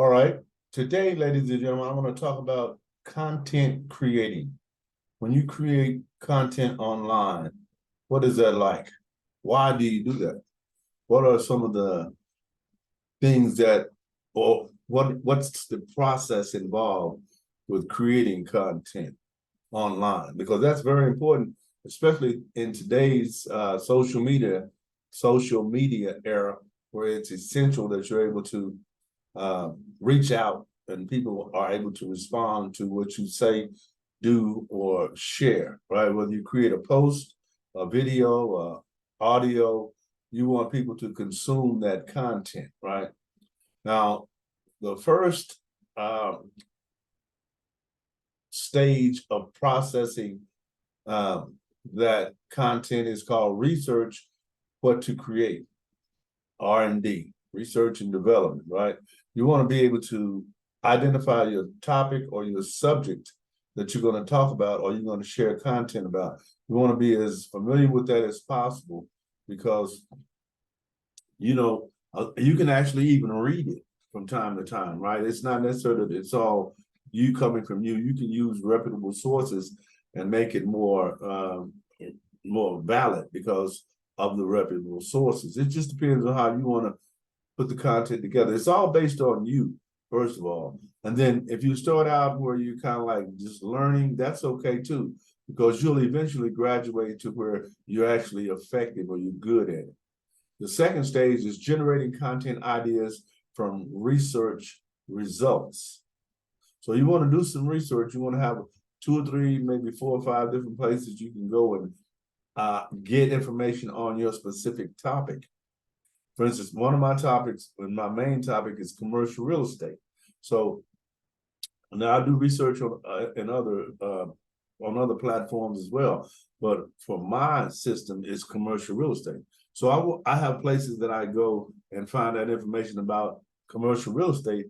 All right. Today, ladies and gentlemen, I want to talk about content creating. When you create content online, what is that like? Why do you do that? What are some of the things that, or what's the process involved with creating content online? Because that's very important, especially in today's social media era, where it's essential that you're able to reach out and people are able to respond to what you say, do, or share, right? Whether you create a post, a video, audio, you want people to consume that content, right? Now, the first stage of processing that content is called research what to create, R&D, research and development, right? You want to be able to identify your topic or your subject that you're going to talk about or you're going to share content about. You want to be as familiar with that as possible because, you can actually even read it from time to time, right? It's not necessarily that it's all you coming from you. You can use reputable sources and make it more valid because of the reputable sources. It just depends on how you want to put the content together. It's all based on you, first of all. And then if you start out where you're kind of like just learning, that's okay too, because you'll eventually graduate to where you're actually effective or you're good at it. The second stage is generating content ideas from research results. So you want to do some research. You want to have 2 or 3, maybe 4 or 5 different places you can go and get information on your specific topic. For instance, one of my topics, and my main topic, is commercial real estate. So now I do research on other platforms as well, but for my system, it's commercial real estate. So I have places that I go and find that information about commercial real estate.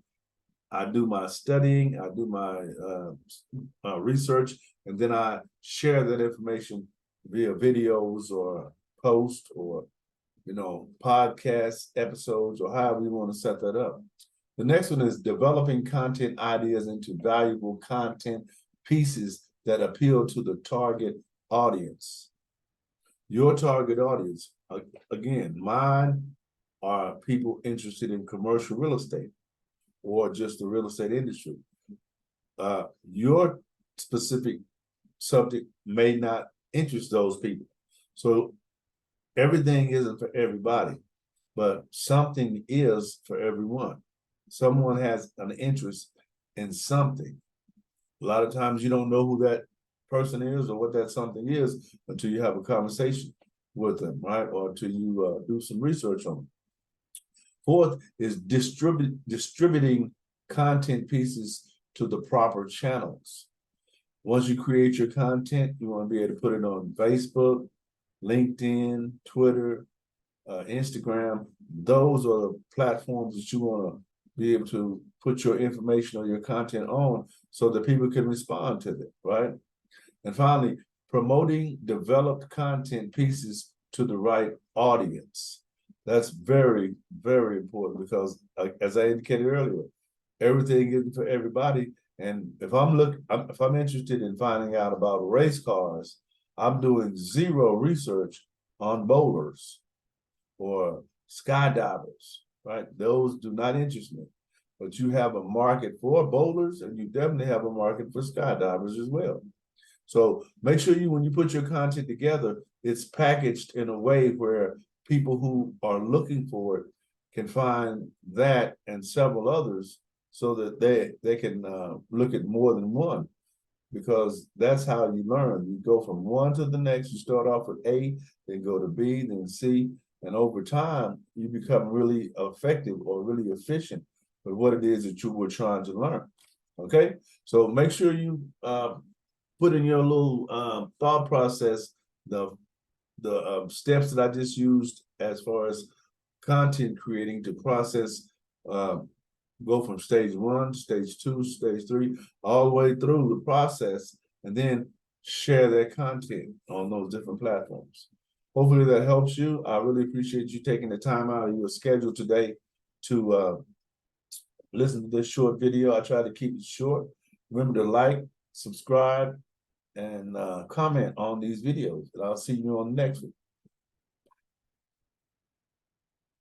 I do my studying, I do my research, and then I share that information via videos or post or podcast episodes or however you want to set that up. The next one is developing content ideas into valuable content pieces that appeal to the target audience. Your target audience, again, mine are people interested in commercial real estate or just the real estate industry. Your specific subject may not interest those people. So everything isn't for everybody, but something is for everyone. Someone has an interest in something. A lot of times you don't know who that person is or what that something is until you have a conversation with them, right? Or until you do some research on them. Fourth is distributing content pieces to the proper channels. Once you create your content, you want to be able to put it on Facebook, LinkedIn, Twitter, Instagram. Those are the platforms that you want to be able to put your information or your content on so that people can respond to it, right? And finally, promoting developed content pieces to the right audience. That's very, very important because, as I indicated earlier, everything isn't for everybody. And if I'm interested in finding out about race cars, I'm doing zero research on bowlers or skydivers, right? Those do not interest me. But you have a market for bowlers and you definitely have a market for skydivers as well. So make sure when you put your content together, it's packaged in a way where people who are looking for it can find that and several others so that they can look at more than one, because that's how you learn. You go from one to the next. You start off with A, then go to B, then C, and over time, you become really effective or really efficient with what it is that you were trying to learn. Okay, so make sure you put in your little thought process the steps that I just used as far as content creating to process, go from stage 1, stage 2, stage 3, all the way through the process, and then share that content on those different platforms. Hopefully that helps you. I really appreciate you taking the time out of your schedule today to listening to this short video. I try to keep it short. Remember to like, subscribe, and comment on these videos. And I'll see you on the next one.